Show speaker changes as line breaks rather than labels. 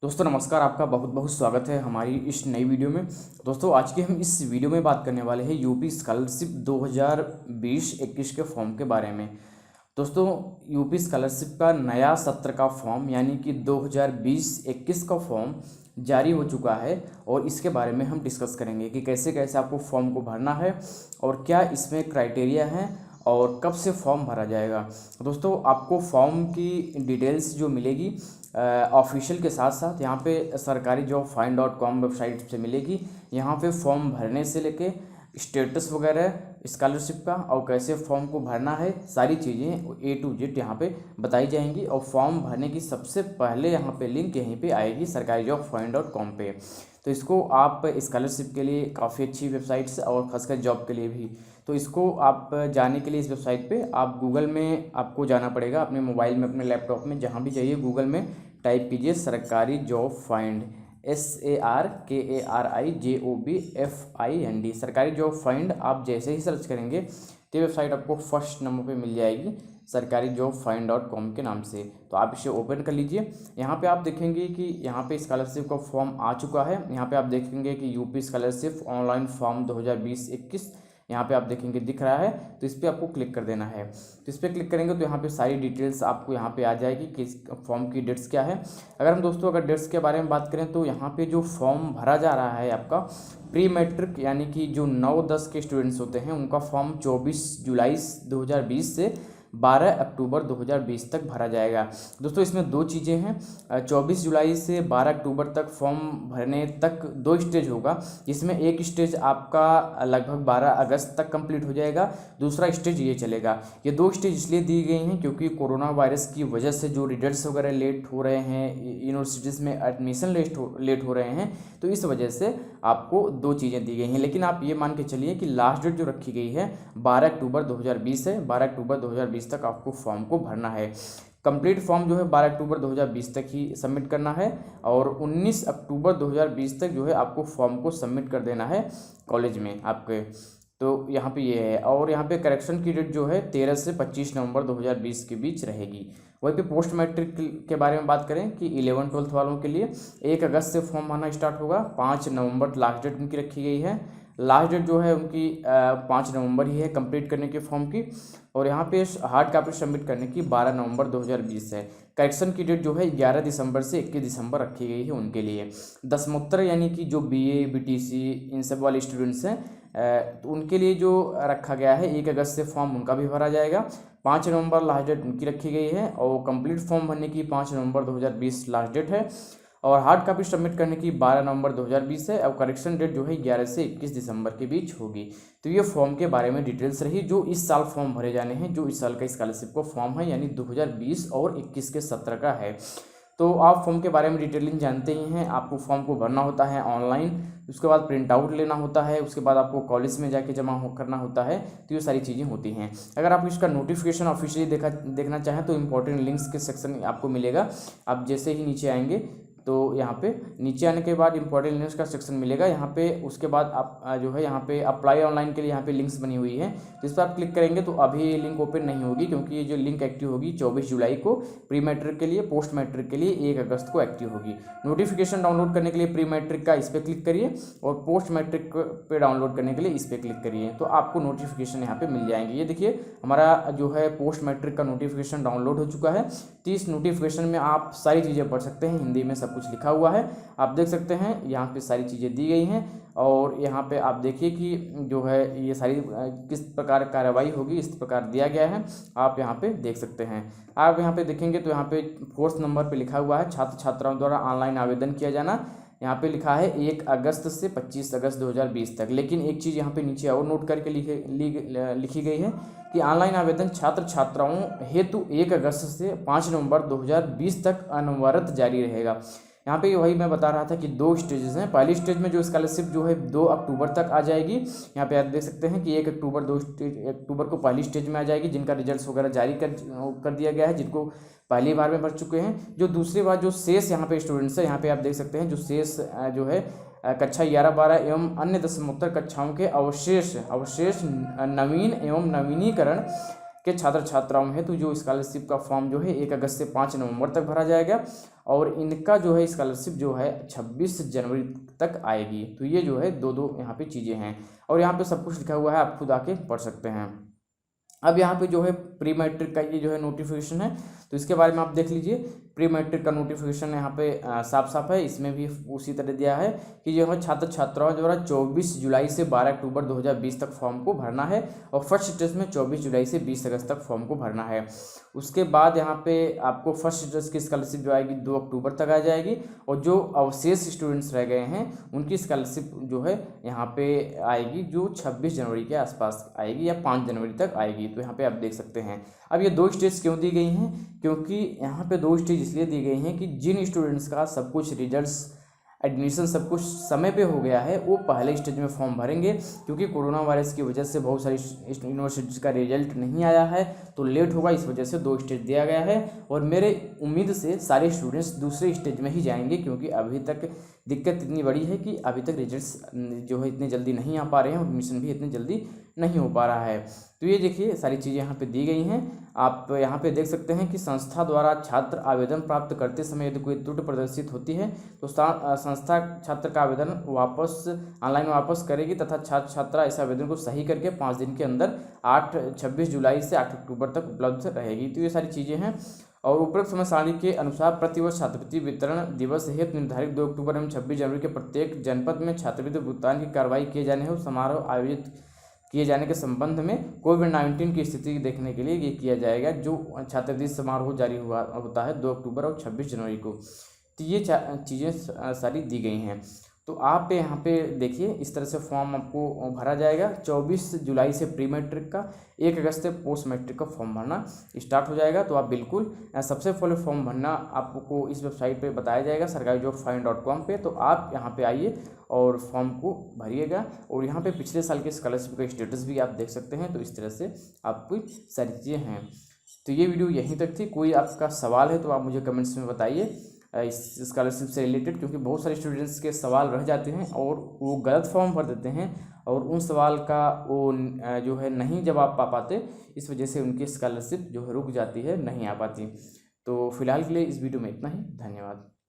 दोस्तों नमस्कार, आपका बहुत बहुत स्वागत है हमारी इस नई वीडियो में। दोस्तों आज की हम इस वीडियो में बात करने वाले हैं यूपी स्कॉलरशिप 2020-21 के फॉर्म के बारे में। दोस्तों यूपी स्कॉलरशिप का नया सत्र का फॉर्म यानी कि 2020-21 का फॉर्म जारी हो चुका है और इसके बारे में हम डिस्कस करेंगे कि कैसे कैसे आपको फॉर्म को भरना है और क्या इसमें क्राइटेरिया है और कब से फॉर्म भरा जाएगा। दोस्तों आपको फॉर्म की डिटेल्स जो मिलेगी ऑफिशियल के साथ साथ यहाँ पे सरकारी जॉब फाइंड.com वेबसाइट से मिलेगी। यहाँ पे फॉर्म भरने से लेके स्टेटस वगैरह स्कॉलरशिप का और कैसे फॉर्म को भरना है सारी चीज़ें A to Z यहाँ पे बताई जाएंगी। और फॉर्म भरने की सबसे पहले यहाँ पे लिंक यहीं पे आएगी सरकारी जॉब फाइंड.com पे। तो इसको आप स्कॉलरशिप के लिए काफ़ी अच्छी वेबसाइट्स और खासकर जॉब के लिए भी। तो इसको आप जाने के लिए इस वेबसाइट पे आप गूगल में आपको जाना पड़ेगा, अपने मोबाइल में अपने लैपटॉप में जहाँ भी जाइए गूगल में टाइप कीजिए सरकारी जॉब फाइंड SARKARIJOBFIND सरकारी जॉब फाइंड। आप जैसे ही सर्च करेंगे तो वेबसाइट आपको फर्स्ट नंबर पे मिल जाएगी सरकारी जॉब फाइंड.com के नाम से। तो आप इसे ओपन कर लीजिए। यहाँ पे आप देखेंगे कि यहाँ पे स्कॉलरशिप का फॉर्म आ चुका है। यहाँ पे आप देखेंगे कि यूपी स्कॉलरशिप ऑनलाइन फॉर्म 2020-21 यहाँ पे आप देखेंगे दिख रहा है। तो इस पर आपको क्लिक कर देना है। तो इस पर क्लिक करेंगे तो यहाँ पे सारी डिटेल्स आपको यहाँ पे आ जाएगी कि इस फॉर्म की डेट्स क्या है। अगर हम दोस्तों अगर डेट्स के बारे में बात करें तो यहाँ पे जो फॉर्म भरा जा रहा है आपका प्री मैट्रिक यानी कि जो 9-10 के स्टूडेंट्स होते हैं उनका फॉर्म 24 जुलाई 2020 से 12 अक्टूबर 2020 तक भरा जाएगा। दोस्तों इसमें दो चीज़ें हैं, 24 जुलाई से 12 अक्टूबर तक फॉर्म भरने तक 2 स्टेज होगा, जिसमें एक स्टेज आपका लगभग 12 अगस्त तक कंप्लीट हो जाएगा, दूसरा स्टेज ये चलेगा। ये 2 स्टेज इसलिए दी गई हैं क्योंकि कोरोना वायरस की वजह से जो रिजल्ट्स वगैरह लेट हो रहे हैं, यूनिवर्सिटीज़ में एडमिशन लेट हो रहे हैं, तो इस वजह से आपको 2 चीज़ें दी गई हैं। लेकिन आप ये मान के चलिए कि लास्ट डेट जो रखी गई है 12 अक्टूबर 2020 है, 12 अक्टूबर 2020 तक आपको फॉर्म को भरना है। कंप्लीट फॉर्म जो है 12 अक्टूबर 2020 तक ही सबमिट करना है और 19 अक्टूबर 2020 तक जो है आपको फॉर्म को सबमिट कर देना है कॉलेज में आपके। तो यहाँ पे ये है और यहाँ पे करेक्शन की डेट जो है 13 से 25 नवंबर 2020 के बीच रहेगी। वहीं पे पोस्ट मैट्रिक के बारे में बात करें कि 11-12 वालों के लिए 1 अगस्त से फॉर्म भरना स्टार्ट होगा, 5 नवंबर लास्ट डेट उनकी रखी गई है। लास्ट डेट जो है उनकी 5 नवंबर ही है कंप्लीट करने के फॉर्म की। और यहाँ पे हार्ड कॉपी सबमिट करने की 12 नवंबर 2020 है। करेक्शन की डेट जो है 11 दिसंबर से 21 दिसंबर रखी गई है उनके लिए। दसमोत्तर यानी कि जो BA BTC इन सब वाले स्टूडेंट्स हैं तो उनके लिए जो रखा गया है 1 अगस्त से फॉर्म उनका भी भरा जाएगा, 5 नवंबर लास्ट डेट उनकी रखी गई है और कंप्लीट फॉर्म भरने की 5 नवंबर 2020 लास्ट डेट है और हार्ड कॉपी सबमिट करने की 12 नवंबर 2020 है और करेक्शन डेट जो है 11 से 21 दिसंबर के बीच होगी। तो ये फॉर्म के बारे में डिटेल्स रही जो इस साल फॉर्म भरे जाने हैं, जो इस साल का स्कॉलरशिप का फॉर्म है यानी 2020 और 21 के सत्र का है। तो आप फॉर्म के बारे में डिटेलिंग जानते ही हैं। आपको फॉर्म को भरना होता है ऑनलाइन, उसके बाद प्रिंट आउट लेना होता है, उसके बाद आपको कॉलेज में जाके करना होता है। तो ये सारी चीज़ें होती हैं। अगर आप इसका नोटिफिकेशन ऑफिशियली देखना चाहें तो इंपॉर्टेंट लिंक्स के सेक्शन आपको मिलेगा। आप जैसे ही नीचे आएंगे तो यहाँ पे नीचे आने के बाद इंपॉर्टेंट लिंक्स का सेक्शन मिलेगा यहाँ पे। उसके बाद आप जो है यहाँ पे अप्लाई ऑनलाइन के लिए यहाँ पे लिंक्स बनी हुई है, जिस पर आप क्लिक करेंगे तो अभी ये लिंक ओपन नहीं होगी क्योंकि ये जो लिंक एक्टिव होगी 24 जुलाई को प्री मैट्रिक के लिए, पोस्ट मैट्रिक के लिए 1 अगस्त को एक्टिव होगी। नोटिफिकेशन डाउनलोड करने के लिए प्री मैट्रिक का इस पर क्लिक करिए और पोस्ट मैट्रिक पे डाउनलोड करने के लिए इस पर क्लिक करिए, तो आपको नोटिफिकेशन यहाँ पे मिल जाएंगे। ये देखिए हमारा जो है पोस्ट मैट्रिक का नोटिफिकेशन डाउनलोड हो चुका है। तो इस नोटिफिकेशन में आप सारी चीज़ें पढ़ सकते हैं, हिंदी में सब कुछ लिखा हुआ है, आप देख सकते हैं। यहाँ पे सारी चीज़ें दी गई हैं और यहाँ पे आप देखिए कि जो है ये सारी किस प्रकार कार्रवाई होगी इस प्रकार दिया गया है, आप यहाँ पे देख सकते हैं। आप यहाँ पे देखेंगे तो यहाँ पे 4th नंबर पे लिखा हुआ है छात्र छात्राओं द्वारा ऑनलाइन आवेदन किया जाना। यहाँ पे लिखा है 1 अगस्त से 25 अगस्त 2020 तक। लेकिन एक चीज़ यहाँ पे नीचे और नोट करके लिखी गई है कि ऑनलाइन आवेदन छात्र छात्राओं हेतु 1 अगस्त से 5 नवंबर 2020 तक अनवरत जारी रहेगा। यहाँ पे वही मैं बता रहा था कि 2 स्टेजेस हैं। पहली स्टेज में जो स्कॉलरशिप जो है 2 अक्टूबर तक आ जाएगी। यहाँ पे आप देख सकते हैं कि 1 अक्टूबर को पहली स्टेज में आ जाएगी, जिनका रिजल्ट्स वगैरह जारी कर दिया गया है, जिनको पहली बार में भर चुके हैं। जो दूसरी बार जो शेष यहाँ पे स्टूडेंट्स हैं, यहाँ पे आप देख सकते हैं जो शेष जो है कक्षा 11-12 एवं अन्य दशमोत्तर कक्षाओं के अवशेष नवीन एवं नवीनीकरण के छात्र छात्राओं हेतु जो स्कॉलरशिप का फॉर्म जो है 1 अगस्त से 5 नवंबर तक भरा जाएगा और इनका जो है स्कॉलरशिप जो है 26 जनवरी तक आएगी। तो ये जो है दो यहाँ पे चीज़ें हैं और यहाँ पे सब कुछ लिखा हुआ है, आप खुद आके पढ़ सकते हैं। अब यहाँ पे जो है प्री मैट्रिक का ये जो है नोटिफिकेशन है, तो इसके बारे में आप देख लीजिए। प्री मैट्रिक का नोटिफिकेशन यहाँ पे साफ साफ है, इसमें भी उसी तरह दिया है कि जो है छात्र छात्राओं द्वारा 24 जुलाई से 12 अक्टूबर 2020 तक फॉर्म को भरना है और फर्स्ट स्टेज में 24 जुलाई से 20 अगस्त तक फॉर्म को भरना है। उसके बाद यहाँ पे आपको फर्स्ट स्टेज की स्कॉलरशिप जो आएगी 2 अक्टूबर तक आ जाएगी और जो अवशेष स्टूडेंट्स रह गए हैं उनकी स्कॉलरशिप जो है यहाँ पे आएगी जो 26 जनवरी के आसपास आएगी या 5 जनवरी तक आएगी। तो यहाँ पे आप देख सकते हैं। अब ये 2 स्टेज क्यों दी गई हैं, क्योंकि यहाँ पे 2 स्टेज इसलिए दी गई हैं कि जिन स्टूडेंट्स का सब कुछ रिजल्ट्स एडमिशन सब कुछ समय पे हो गया है वो पहले स्टेज में फॉर्म भरेंगे, क्योंकि कोरोना वायरस की वजह से बहुत सारी यूनिवर्सिटीज़ का रिजल्ट नहीं आया है तो लेट होगा, इस वजह से 2 स्टेज दिया गया है। और मेरे उम्मीद से सारे स्टूडेंट्स दूसरे स्टेज में ही जाएंगे, क्योंकि अभी तक दिक्कत इतनी बड़ी है कि अभी तक रिजल्ट्स जो है इतने जल्दी नहीं आ पा रहे हैं और एडमिशन भी इतनी जल्दी नहीं हो पा रहा है। तो ये देखिए सारी चीज़ें यहाँ पे दी गई हैं। आप यहाँ पे देख सकते हैं कि संस्था द्वारा छात्र आवेदन प्राप्त करते समय यदि कोई त्रुटि प्रदर्शित होती है तो संस्था छात्र का आवेदन वापस ऑनलाइन वापस करेगी तथा छात्र छात्रा इस आवेदन को सही करके 5 दिन के अंदर 26 जुलाई से 8 अक्टूबर तक उपलब्ध रहेगी। तो ये सारी चीज़ें हैं और उपरोक्त समय सारणी के अनुसार प्रतिवर्ष छात्रवृत्ति वितरण दिवस हेतु निर्धारित 2 अक्टूबर एवं 26 जनवरी के प्रत्येक जनपद में छात्रवृत्ति भुगतान की कार्रवाई किए जाने हेतु समारोह आयोजित किए जाने के संबंध में कोविड-19 की स्थिति देखने के लिए ये किया जाएगा। जो छात्रवृत्ति समारोह जारी होता है 2 अक्टूबर और 26 जनवरी को। तो ये चीज़ें सारी दी गई हैं। तो आप यहाँ पे देखिए इस तरह से फॉर्म आपको भरा जाएगा। 24 जुलाई से प्री मैट्रिक का, 1 अगस्त से पोस्ट मैट्रिक का फॉर्म भरना स्टार्ट हो जाएगा। तो आप बिल्कुल सबसे पहले फॉर्म भरना आपको इस वेबसाइट पे बताया जाएगा sarkarijobfind.com पे। तो आप यहाँ पे आइए और फॉर्म को भरिएगा और यहाँ पे पिछले साल के स्कॉलरशिप का स्टेटस भी आप देख सकते हैं। तो इस तरह से आपको सारी चीज़ें हैं। तो ये वीडियो यहीं तक थी। कोई आपका सवाल है तो आप मुझे कमेंट्स में बताइए इस स्कॉलरशिप से रिलेटेड, क्योंकि बहुत सारे स्टूडेंट्स के सवाल रह जाते हैं और वो गलत फॉर्म भर देते हैं और उन सवाल का वो जो है नहीं जवाब पा पाते, इस वजह से उनकी स्कॉलरशिप जो है रुक जाती है, नहीं आ पाती। तो फिलहाल के लिए इस वीडियो में इतना ही। धन्यवाद।